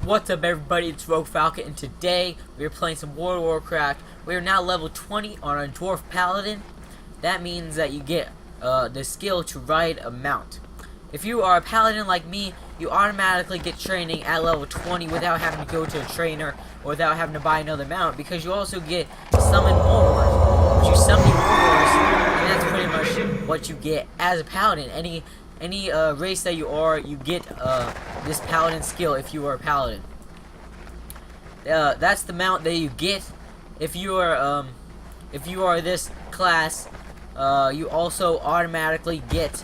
What's up, everybody? It's Rogue Falcon, and today we are playing some World of Warcraft. We are now level 20 on our Dwarf Paladin. That means that you get the skill to ride a mount. If you are a paladin like me, you automatically get training at level 20 without having to go to a trainer or without having to buy another mount, because you also get summon warlords. But you summon warlords, and that's pretty much what you get as a paladin. Any race that you are, you get this paladin skill if you are a paladin. That's the mount that you get if you are this class. You also automatically get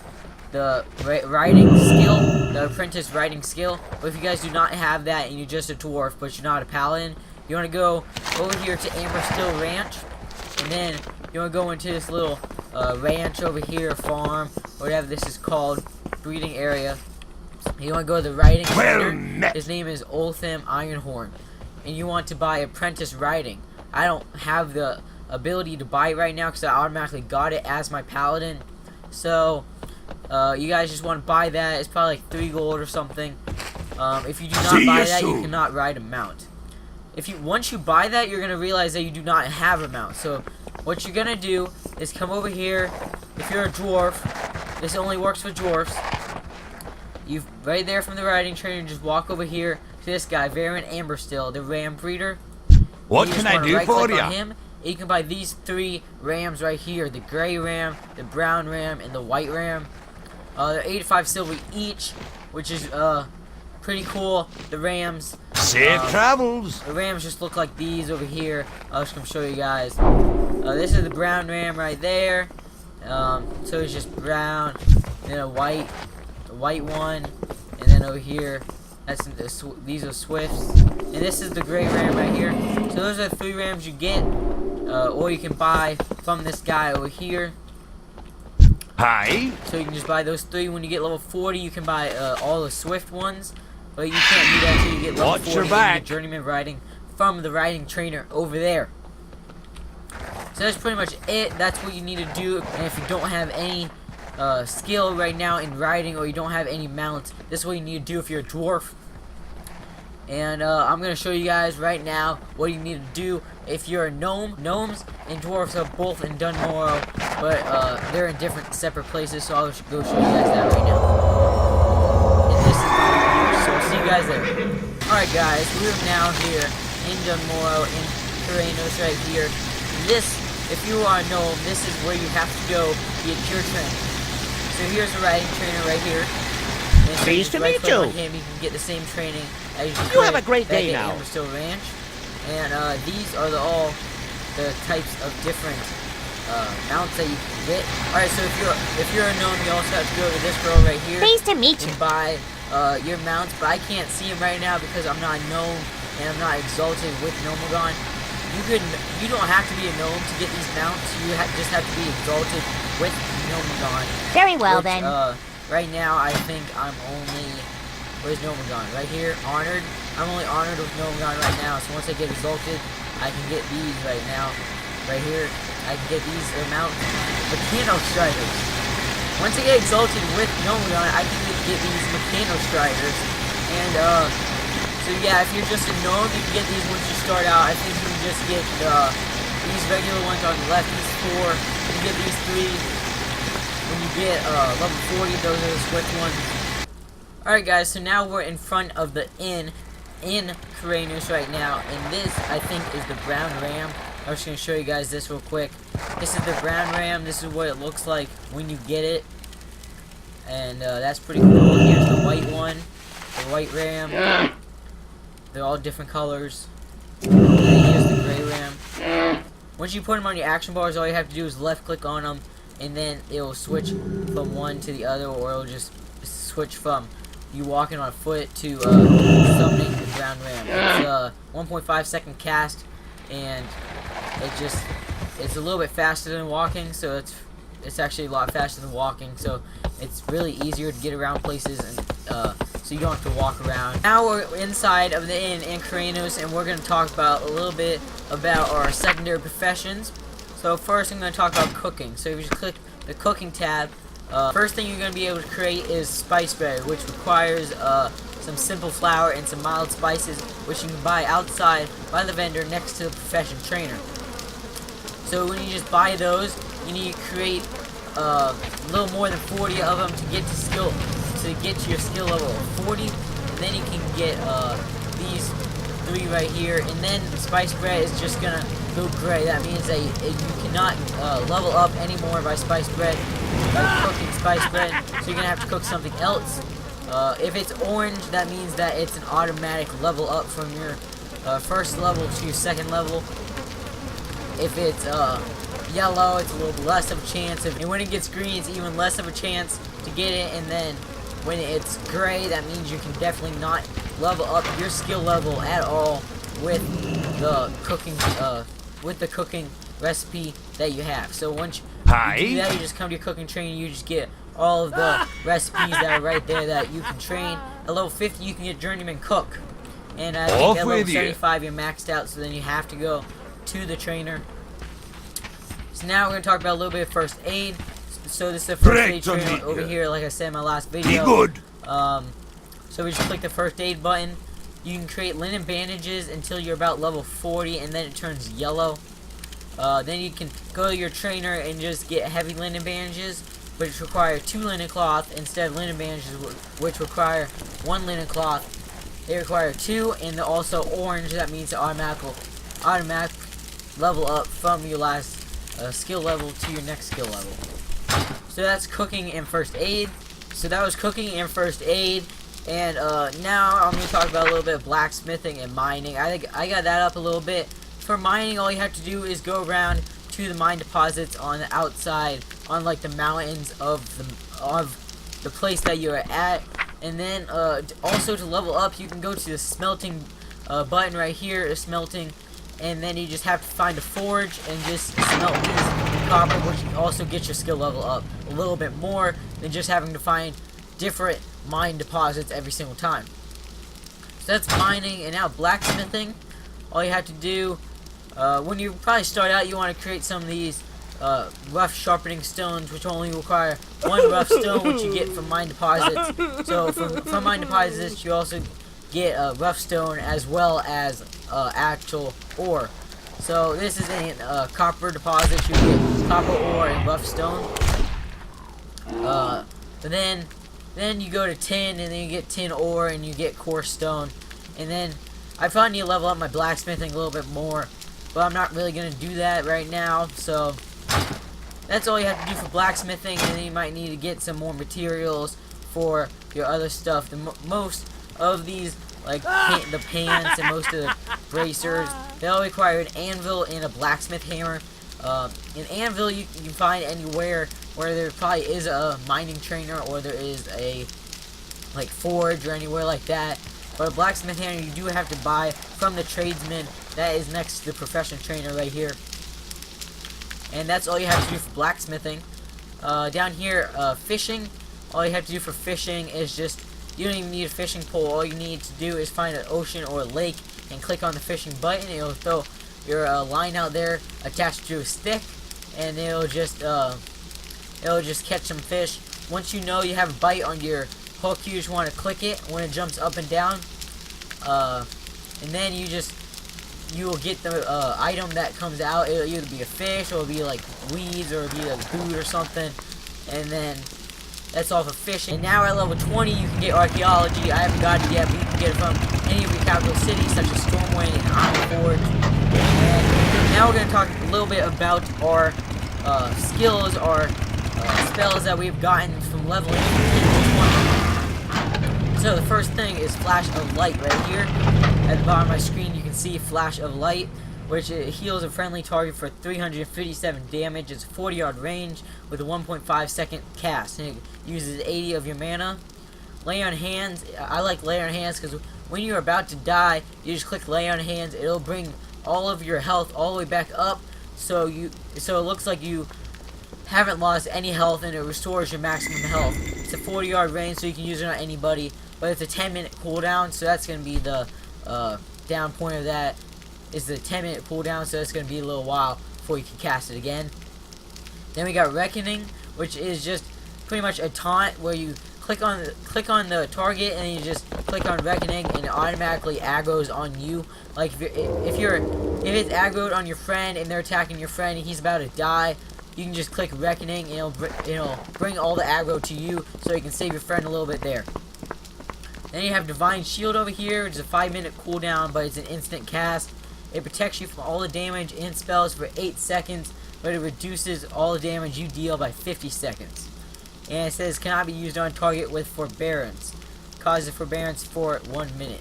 the riding skill, the Apprentice Riding skill. But if you guys do not have that and you're just a dwarf but you're not a paladin, you want to go over here to Amberstill Ranch, and then you want to go into this little ranch over here, farm, whatever this is called, breeding area. You want to go to the riding trainer. His name is Ultham Ironhorn, and you want to buy Apprentice Riding. I don't have the ability to buy it right now because I automatically got it as my paladin. So you guys just want to buy that. It's probably like 3 gold or something. If you do not buy that, you cannot ride a mount. Once you buy that, you're gonna realize that you do not have a mount. So what you're gonna do is come over here. If you're a dwarf, this only works for dwarfs. You right there from the riding trainer, just walk over here to this guy, Baron Amberstill, the ram breeder. What can I do for you? And you can buy these 3 rams right here: the gray ram, the brown ram, and the white ram. They're 85 silver each, which is pretty cool. The rams, safe travels. The rams just look like these over here. I'll just come show you guys. This is the brown ram right there. So it's just brown, and then a white one, and then over here, these are swifts, and this is the gray ram right here. So those are the 3 rams you get, or you can buy from this guy over here. Hi. So you can just buy those 3. When you get level 40, you can buy all the swift ones, but you can't do that until you get level 40. Watch your back. And get journeyman riding from the riding trainer over there. So that's pretty much it. That's what you need to do. And if you don't have any skill right now in riding, or you don't have any mounts, this is what you need to do if you're a dwarf. And I'm going to show you guys right now what you need to do if you're a gnome. Gnomes and dwarves are both in Dun Morough, but they're in different separate places, so I'll go show you guys that right now. And this is my so I'll see you guys there. Alright guys, we're now here in Dun Morough, in Karanos right here. If you are a gnome, this is where you have to go to get your training. So here's the riding trainer right here. Pleased to meet you. You can get the same training as you have a great day now. Amberstill Ranch. And these are all the types of different mounts that you can get. Alright, so if you're a gnome, you also have to go to this girl right here. Pleased to meet you. And buy your mounts, but I can't see them right now because I'm not a gnome and I'm not exalted with Nomagon. You don't have to be a gnome to get these mounts. You just have to be exalted with Nomagon. Very well, then. Right now, I think I'm only... Where's Nomagon? Right here, honored. I'm only honored with Nomagon right now. So once I get exalted, I can get these right now. Right here, I can get these mounts. Mechano Striders. Once I get exalted with Nomagon, I can get these Mechano Striders. And so yeah, if you're just a gnome, you can get these once you start out. I think you can just get these regular ones on the left, these 4. You can get these 3. When you get level 40, those are the swift ones. Alright guys, so now we're in front of the inn in Karanos right now. And this, I think, is the brown ram. I'm just going to show you guys this real quick. This is the brown ram. This is what it looks like when you get it. And that's pretty cool. Here's the white one. The white ram. They're all different colors. And then here's the gray ram. Once you put them on your action bars, all you have to do is left click on them, and then it will switch from one to the other, or it'll just switch from you walking on foot to summoning the brown ram. It's a 1.5 second cast, and it's a little bit faster than walking, so it's actually a lot faster than walking, so it's really easier to get around places, and so you don't have to walk around. Now we're inside of the inn in Karanos, and we're going to talk about a little bit about our secondary professions. So first I'm going to talk about cooking. So if you just click the cooking tab, first thing you're going to be able to create is Spiceberry, which requires some simple flour, and some mild spices, which you can buy outside by the vendor next to the profession trainer. So when you just buy those, you need to create a little more than 40 of them to get to your skill level of 40, and then you can get these 3 right here, and then the spice bread is just gonna go gray. That means that you cannot level up anymore by spice bread, by cooking spice bread, so you're gonna have to cook something else. If it's orange, that means that it's an automatic level up from your first level to your second level. If it's yellow, it's a little less of a chance, and when it gets green, it's even less of a chance to get it. And then when it's gray, that means you can definitely not level up your skill level at all with the cooking recipe that you have. So once you do that, you just come to your cooking training, you just get all of the recipes that are right there that you can train. At level 50, you can get Journeyman Cook, and I think at level 75 you're maxed out, so then you have to go to the trainer. So now we're going to talk about a little bit of first aid. So this is the first aid trainer over here, like I said in my last video. So we just click the first aid button. You can create linen bandages until you're about level 40, and then it turns yellow. Then you can go to your trainer and just get heavy linen bandages, which require 2 linen cloth instead of linen bandages, which require 1 linen cloth. They require 2, and they're also orange. That means the automatic level up from your last skill level to your next skill level. So that's cooking and first aid. So that was cooking and first aid. And now I'm going to talk about a little bit of blacksmithing and mining. I think I got that up a little bit. For mining, all you have to do is go around to the mine deposits on the outside, on like the mountains of the place that you're at. And then also to level up, you can go to the smelting button right here, smelting, and then you just have to find a forge and just smelt these copper, which can also get your skill level up a little bit more than just having to find different mine deposits every single time. So that's mining. And now blacksmithing. All you have to do when you probably start out, you want to create some of these rough sharpening stones, which only require 1 rough stone, which you get from mine deposits. So from mine deposits, you also get rough stone as well as actual ore. So this is a copper deposit. You get copper ore and rough stone. Then you go to tin, and then you get tin ore, and you get coarse stone. And then I probably need to level up my blacksmithing a little bit more, but I'm not really going to do that right now. So that's all you have to do for blacksmithing, and then you might need to get some more materials for your other stuff. Most of these, like the pants and most of the bracers, they all require an anvil and a blacksmith hammer. An anvil you can find anywhere where there probably is a mining trainer, or there is a like forge or anywhere like that. But a blacksmith hammer you do have to buy from the tradesman that is next to the profession trainer right here. And that's all you have to do for blacksmithing. Down here, fishing. All you have to do for fishing is just, you don't even need a fishing pole. All you need to do is find an ocean or a lake and click on the fishing button. It'll throw your line out there attached to a stick, and it'll just catch some fish. Once you know you have a bite on your hook, you just want to click it when it jumps up and down, and then you will get the item that comes out. It'll either be a fish, or it'll be like weeds, or it'll be like food or something. And then that's all for fishing. And now at level 20, you can get archaeology. I haven't got it yet, but you can get it from any of your capital cities, such as Stormwind and Ironforge. And now we're going to talk a little bit about our skills, our spells that we've gotten from leveling 20. So the first thing is Flash of Light right here. At the bottom of my screen, you can see Flash of Light, which heals a friendly target for 357 damage. It's 40-yard range with a 1.5 second cast, and it uses 80 of your mana. Lay on Hands. I like Lay on Hands because when you're about to die, you just click Lay on Hands. It'll bring all of your health all the way back up, so it looks like you haven't lost any health, and it restores your maximum health. It's a 40-yard range, so you can use it on anybody, but it's a 10-minute cooldown, so that's going to be the down point of that, is the 10-minute cooldown, so it's going to be a little while before you can cast it again. Then we got Reckoning, which is just pretty much a taunt where you click on the target, and you just click on Reckoning, and it automatically aggroes on you. Like if it's aggroed on your friend and they're attacking your friend and he's about to die, you can just click Reckoning and it'll bring all the aggro to you, so you can save your friend a little bit there. Then you have Divine Shield over here, which is a 5-minute cooldown, but it's an instant cast. It protects you from all the damage and spells for 8 seconds, but it reduces all the damage you deal by 50 seconds. And it says cannot be used on target with forbearance. Causes forbearance for 1 minute.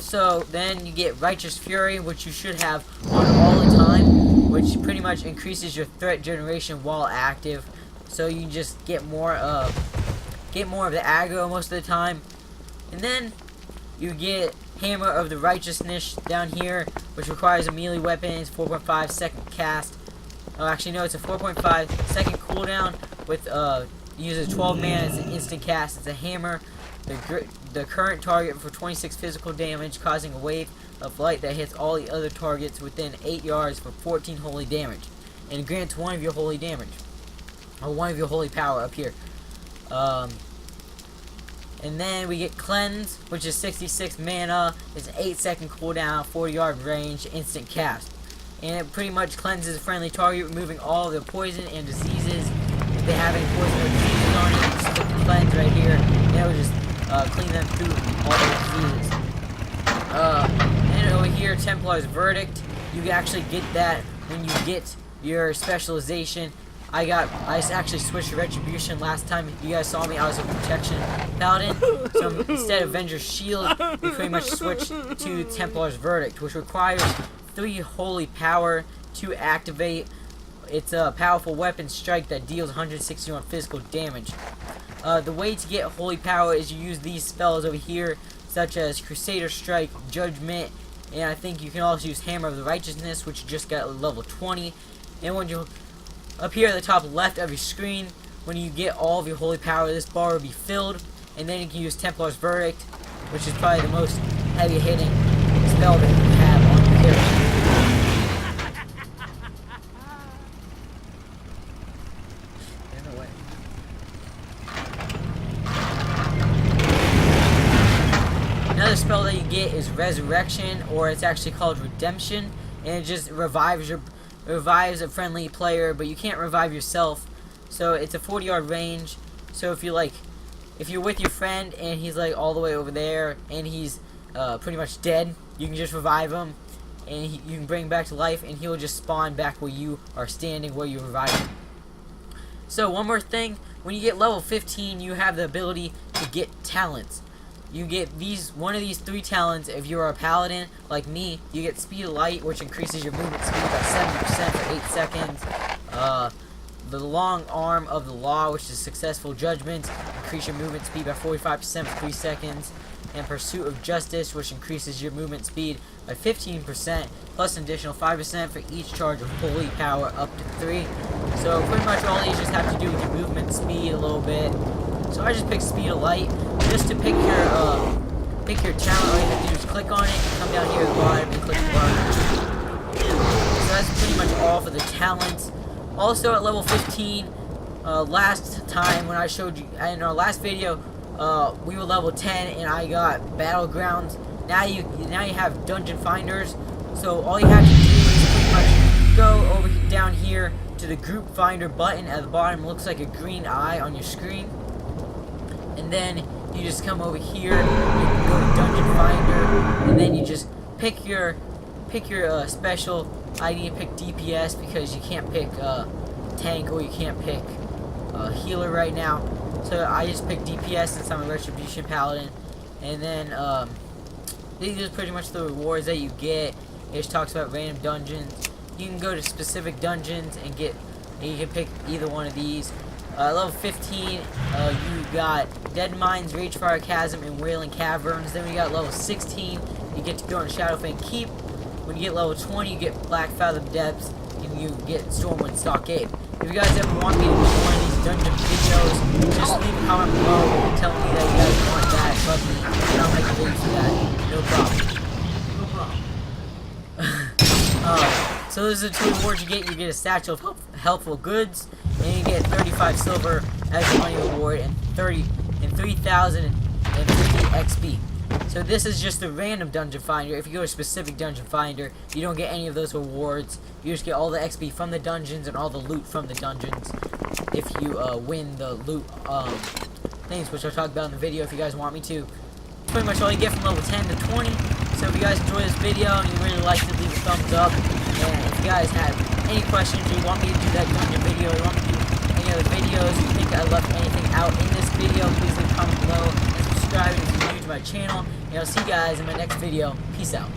So then you get Righteous Fury, which you should have on all the time, which pretty much increases your threat generation while active. So you can just get more of the aggro most of the time. And then you get Hammer of the Righteousness down here, which requires a melee weapon. It's 4.5 second cast. Oh, actually no, it's a 4.5 second cooldown with uses 12 mana. It's an instant cast. It's a hammer. The current target for 26 physical damage, causing a wave of light that hits all the other targets within 8 yards for 14 holy damage, and grants 1 of your holy damage, or 1 of your holy power up here. And then we get Cleanse, which is 66 mana. It's an 8-second cooldown, 40-yard range, instant cast. And it pretty much cleanses a friendly target, removing all the poison and diseases. If they have any poison or diseases on it, just click the Cleanse right here, and it will just clean them through all the diseases. And over here, Templars Verdict. You can actually get that when you get your specialization. I actually switched to Retribution last time you guys saw me. I was a Protection Paladin. So instead of Avenger's Shield, we pretty much switched to Templars Verdict, which requires 3 holy power to activate. It's a powerful weapon strike that deals 161 physical damage. The way to get holy power is you use these spells over here, such as Crusader Strike, Judgment, and I think you can also use Hammer of the Righteousness, which you just got level 20. And when you up here at the top left of your screen, when you get all of your holy power, this bar will be filled, and then you can use Templar's Verdict, which is probably the most heavy hitting spell that you have on your character. Another spell that you get is Resurrection, or it's actually called Redemption, and it just revives a friendly player, but you can't revive yourself. So it's a 40-yard range. So if you're with your friend and he's like all the way over there and he's pretty much dead, you can just revive him, and you can bring him back to life, and he'll just spawn back where you are standing, where you revive him. So one more thing, when you get level 15, you have the ability to get talents. You get one of these 3 talents. If you're a paladin like me, you get Speed of Light, which increases your movement speed by 70% for 8 seconds. The Long Arm of the Law, which is Successful Judgment, increase your movement speed by 45% for 3 seconds. And Pursuit of Justice, which increases your movement speed by 15%, plus an additional 5% for each charge of holy power up to 3. So pretty much all these just have to do with your movement speed a little bit. So I just picked Speed of Light. Just to pick your talent, all you have to do is click on it, come down here at the bottom and click the button. So that's pretty much all for the talents. Also at level 15, last time when I showed you in our last video, we were level 10 and I got Battlegrounds. Now you have Dungeon Finders. So all you have to do is pretty much go over down here to the Group Finder button at the bottom. It looks like a green eye on your screen. And then you just come over here, you can go to Dungeon Finder, and then you just pick your special. I need to pick DPS because you can't pick tank, or you can't pick healer right now. So I just picked DPS since I'm a Retribution Paladin. And then these are pretty much the rewards that you get. It just talks about random dungeons. You can go to specific dungeons and you can pick either one of these. Level 15, you got Dead Mines, Ragefire Chasm, and Wailing Caverns. Then we got level 16, you get to go on Shadowfang Keep. When you get level 20, you get Black Fathom Depths, and you get Stormwind Stockade. If you guys ever want me to do one of these dungeon videos, just leave a comment below and tell me that you guys want that. Trust me, and I'll make a video for that. No problem. So those are the 2 rewards you get. You get a satchel of helpful goods, and you get 35 silver as the money reward and 3,050 XP. So this is just a random dungeon finder. If you go to a specific dungeon finder, you don't get any of those rewards. You just get all the XP from the dungeons and all the loot from the dungeons. If you win the loot things, which I'll talk about in the video if you guys want me to. It's pretty much all you get from level 10 to 20. So if you guys enjoy this video and you really like it, leave a thumbs up. And if you guys have any questions or you want me to do that dungeon video, or you want me to do any other videos, you think I left anything out in this video, please leave a comment below and subscribe if you're new to my channel. And I'll see you guys in my next video. Peace out.